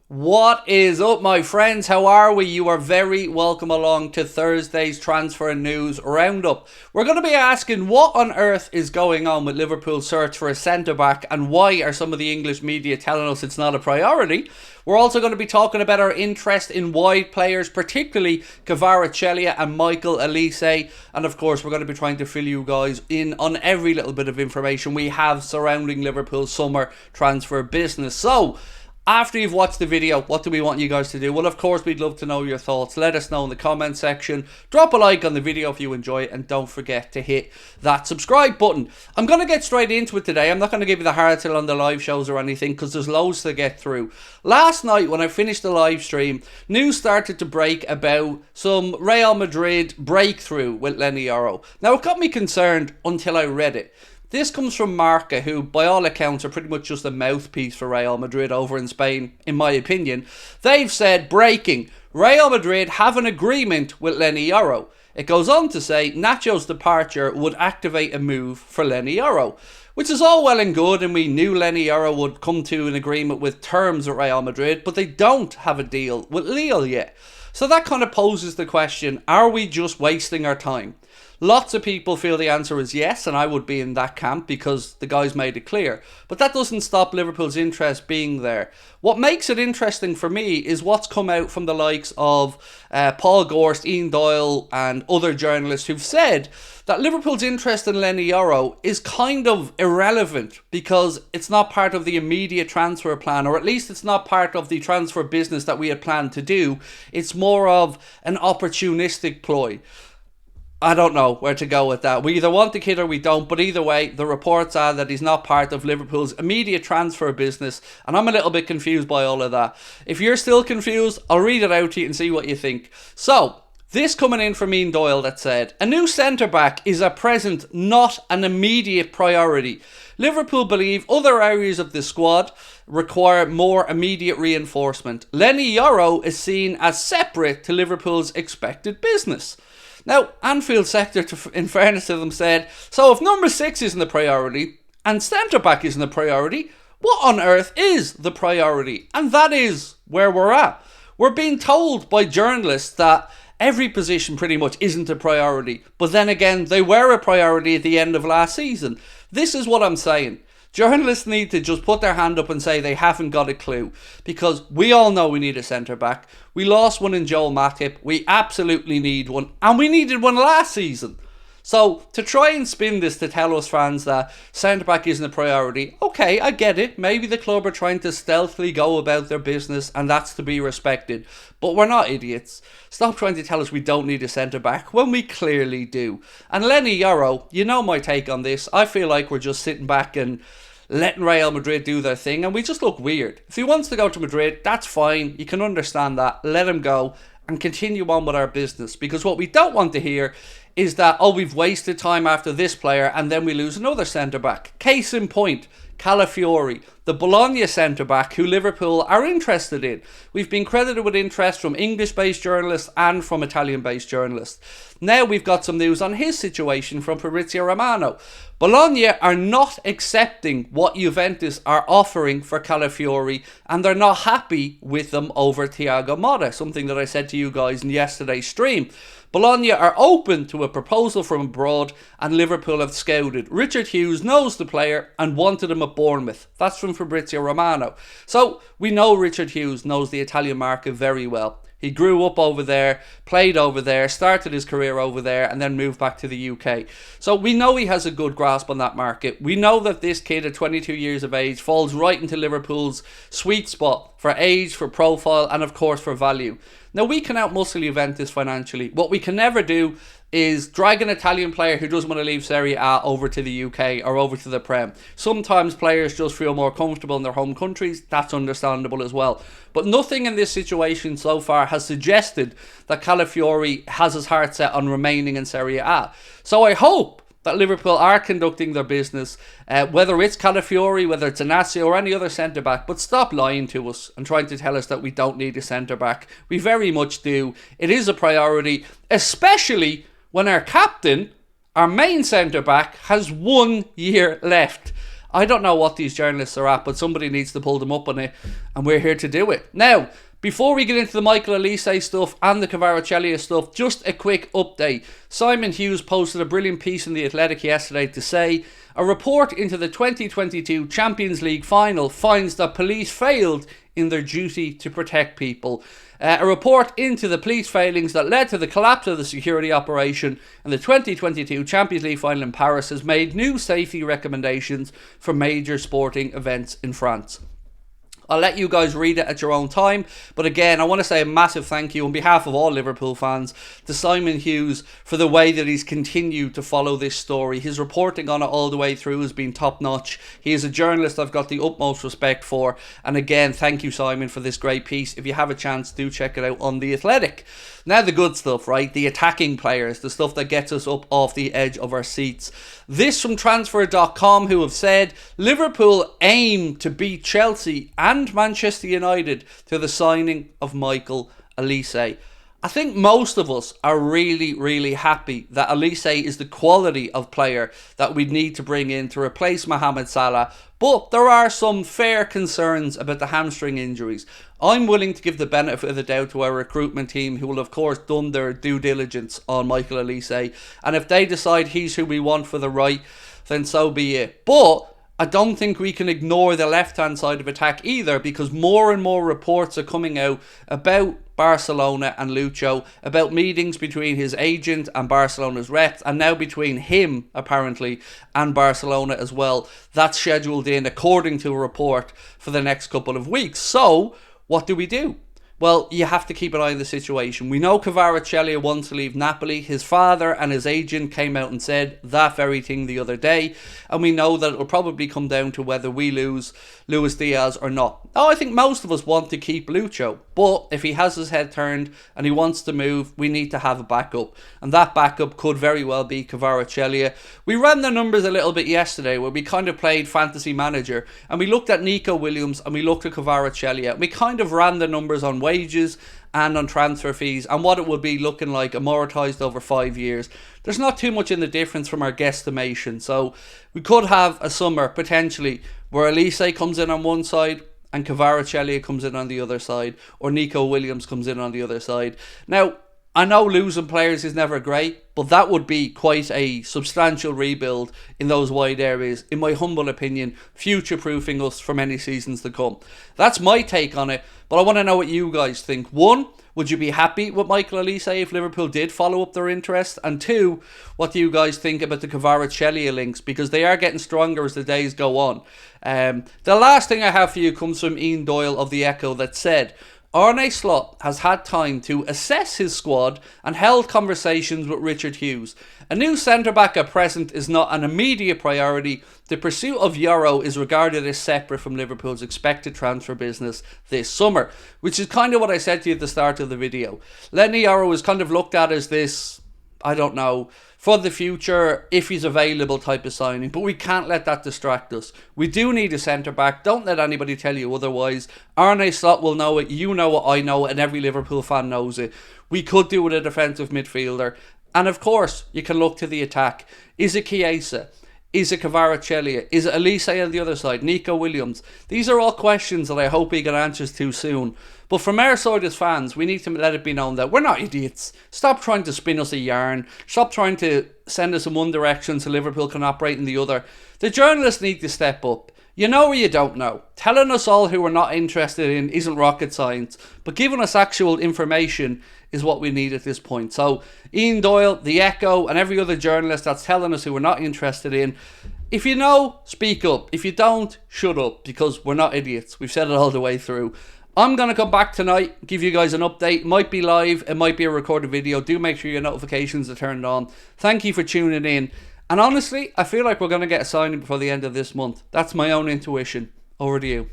What is up, my friends? How are we? You are very welcome along to Thursday's Transfer News Roundup. We're going to be asking what on earth is going on with Liverpool's search for a centre-back and why are some of the English media telling us it's not a priority. We're also going to be talking about our interest in wide players, particularly Kvaratskhelia and Michael Olise. And of course, we're going to be trying to fill you guys in on every little bit of information we have surrounding Liverpool's summer transfer business. So, after you've watched the video, what do we want you guys to do? Well, of course, we'd love to know your thoughts. Let us know in the comment section. Drop a like on the video if you enjoy it. And don't forget to hit that subscribe button. I'm going to get straight into it today. I'm not going to give you the hard sell on the live shows or anything because there's loads to get through. Last night, when I finished the live stream, news started to break about some Real Madrid breakthrough with Leny Yoro. Now, it got me concerned until I read it. This comes from Marca, who by all accounts are pretty much just a mouthpiece for Real Madrid over in Spain, in my opinion. They've said, breaking, Real Madrid have an agreement with Leny Yoro. It goes on to say Nacho's departure would activate a move for Leny Yoro, which is all well and good, and we knew Leny Yoro would come to an agreement with terms at Real Madrid, but they don't have a deal with Lille yet. So that kind of poses the question, are we just wasting our time? Lots of people feel the answer is yes, and I would be in that camp because the guys made it clear. But that doesn't stop Liverpool's interest being there. What makes it interesting for me is what's come out from the likes of Paul Gorst, Ian Doyle and other journalists who've said that Liverpool's interest in Leny Yoro is kind of irrelevant because it's not part of the immediate transfer plan, or at least it's not part of the transfer business that we had planned to do. It's more of an opportunistic ploy. I don't know where to go with that. We either want the kid or we don't, but either way, the reports are that he's not part of Liverpool's immediate transfer business, and I'm a little bit confused by all of that. If you're still confused, I'll read it out to you and see what you think. So, this coming in from Ian Doyle that said, a new centre-back is at present not an immediate priority. Liverpool believe other areas of the squad require more immediate reinforcement. Leny Yoro is seen as separate to Liverpool's expected business. Now, Anfield sector, in fairness to them, said, so if number 6 isn't the priority and centre-back isn't the priority, what on earth is the priority? And that is where we're at. We're being told by journalists that every position pretty much isn't a priority. But then again, they were a priority at the end of last season. This is what I'm saying. Journalists need to just put their hand up and say they haven't got a clue, because we all know we need a centre-back. We lost one in Joel Matip. We absolutely need one, and we needed one last season. So to try and spin this to tell us fans that centre-back isn't a priority, okay, I get it. Maybe the club are trying to stealthily go about their business, and that's to be respected. But we're not idiots. Stop trying to tell us we don't need a centre-back when we clearly do. And Leny Yoro, you know my take on this. I feel like we're just sitting back and letting Real Madrid do their thing, and we just look weird. If he wants to go to Madrid, that's fine. You can understand that. Let him go and continue on with our business, because what we don't want to hear is that, oh, we've wasted time after this player and then we lose another centre-back. Case in point, Calafiori, the Bologna centre-back who Liverpool are interested in. We've been credited with interest from English-based journalists and from Italian-based journalists. Now we've got some news on his situation from Fabrizio Romano. Bologna are not accepting what Juventus are offering for Calafiori, and they're not happy with them over Thiago Motta, something that I said to you guys in yesterday's stream. Bologna are open to a proposal from abroad, and Liverpool have scouted. Richard Hughes knows the player and wanted him at Bournemouth. That's from Fabrizio Romano. So we know Richard Hughes knows the Italian market very well. He grew up over there, played over there, started his career over there, and then moved back to the UK. So we know he has a good grasp on that market. We know that this kid at 22 years of age falls right into Liverpool's sweet spot for age, for profile, and of course for value. Now, we can outmuscle Juventus financially. What we can never do is drag an Italian player who doesn't want to leave Serie A over to the UK or over to the Prem. Sometimes players just feel more comfortable in their home countries. That's understandable as well. But nothing in this situation so far has suggested that Calafiori has his heart set on remaining in Serie A. So I hope that Liverpool are conducting their business, whether it's Calafiori, whether it's Inacio or any other centre-back, but stop lying to us and trying to tell us that we don't need a centre-back. We very much do. It is a priority, especially when our captain, our main centre-back, has 1 year left. I don't know what these journalists are at, but somebody needs to pull them up on it, and we're here to do it. Now, before we get into the Michael Olise stuff and the Kvaratskhelia stuff, just a quick update. Simon Hughes posted a brilliant piece in The Athletic yesterday to say, a report into the 2022 Champions League final finds that police failed in their duty to protect people. A report into the police failings that led to the collapse of the security operation in the 2022 Champions League final in Paris has made new safety recommendations for major sporting events in France. I'll let you guys read it at your own time. But again, I want to say a massive thank you on behalf of all Liverpool fans to Simon Hughes for the way that he's continued to follow this story. His reporting on it all the way through has been top notch. He is a journalist I've got the utmost respect for. And again, thank you, Simon, for this great piece. If you have a chance, do check it out on The Athletic. Now the good stuff, right? The attacking players, the stuff that gets us up off the edge of our seats. This from transfer.com, who have said Liverpool aim to beat Chelsea and Manchester United to the signing of Michael Olise. I think most of us are really, really happy that Olise is the quality of player that we need to bring in to replace Mohamed Salah, but there are some fair concerns about the hamstring injuries. I'm willing to give the benefit of the doubt to our recruitment team, who will of course done their due diligence on Michael Olise, and if they decide he's who we want for the right, then so be it. But I don't think we can ignore the left-hand side of attack either, because more and more reports are coming out about Barcelona and Lucho, about meetings between his agent and Barcelona's reps, and now between him, apparently, and Barcelona as well. That's scheduled in, according to a report, for the next couple of weeks. So, what do? Well, you have to keep an eye on the situation. We know Kvaratskhelia wants to leave Napoli. His father and his agent came out and said that very thing the other day. And we know that it will probably come down to whether we lose Luis Diaz or not. Now, I think most of us want to keep Lucho. But if he has his head turned and he wants to move, we need to have a backup. And that backup could very well be Kvaratskhelia. We ran the numbers a little bit yesterday, where we kind of played fantasy manager. And we looked at Nico Williams and we looked at Kvaratskhelia. We kind of ran the numbers on wages and on transfer fees and what it would be looking like amortized over 5 years. There's not too much in the difference from our guesstimation, so we could have a summer potentially where Olise comes in on one side and Kvaratskhelia comes in on the other side, or Nico Williams comes in on the other side. Now, I know losing players is never great, but that would be quite a substantial rebuild in those wide areas, in my humble opinion, future-proofing us for many seasons to come. That's my take on it, but I want to know what you guys think. One, would you be happy with Michael Olise if Liverpool did follow up their interest? And two, what do you guys think about the Kvaratskhelia links? Because they are getting stronger as the days go on. The last thing I have for you comes from Ian Doyle of The Echo, that said, Arne Slot has had time to assess his squad and held conversations with Richard Hughes. A new centre-back at present is not an immediate priority. The pursuit of Yoro is regarded as separate from Liverpool's expected transfer business this summer, which is kind of what I said to you at the start of the video. Leny Yoro is kind of looked at as this, I don't know, for the future, if he's available type of signing. But we can't let that distract us. We do need a centre-back. Don't let anybody tell you otherwise. Arne Slot will know it. You know it. I know it. And every Liverpool fan knows it. We could do with a defensive midfielder. And of course, you can look to the attack. Is it Chiesa? Is it Kvaratskhelia? Is it Olise on the other side? Nico Williams? These are all questions that I hope we get answers to soon. But from our side as fans, we need to let it be known that we're not idiots. Stop trying to spin us a yarn. Stop trying to send us in one direction so Liverpool can operate in the other. The journalists need to step up. You know or you don't know. Telling us all who we're not interested in isn't rocket science, but giving us actual information is what we need at this point. So, Ian Doyle, The Echo, and every other journalist that's telling us who we're not interested in, if you know, speak up. If you don't, shut up, because we're not idiots. We've said it all the way through. I'm going to come back tonight, give you guys an update. It might be live, it might be a recorded video. Do make sure your notifications are turned on. Thank you for tuning in. And honestly, I feel like we're going to get a signing before the end of this month. That's my own intuition. Over to you.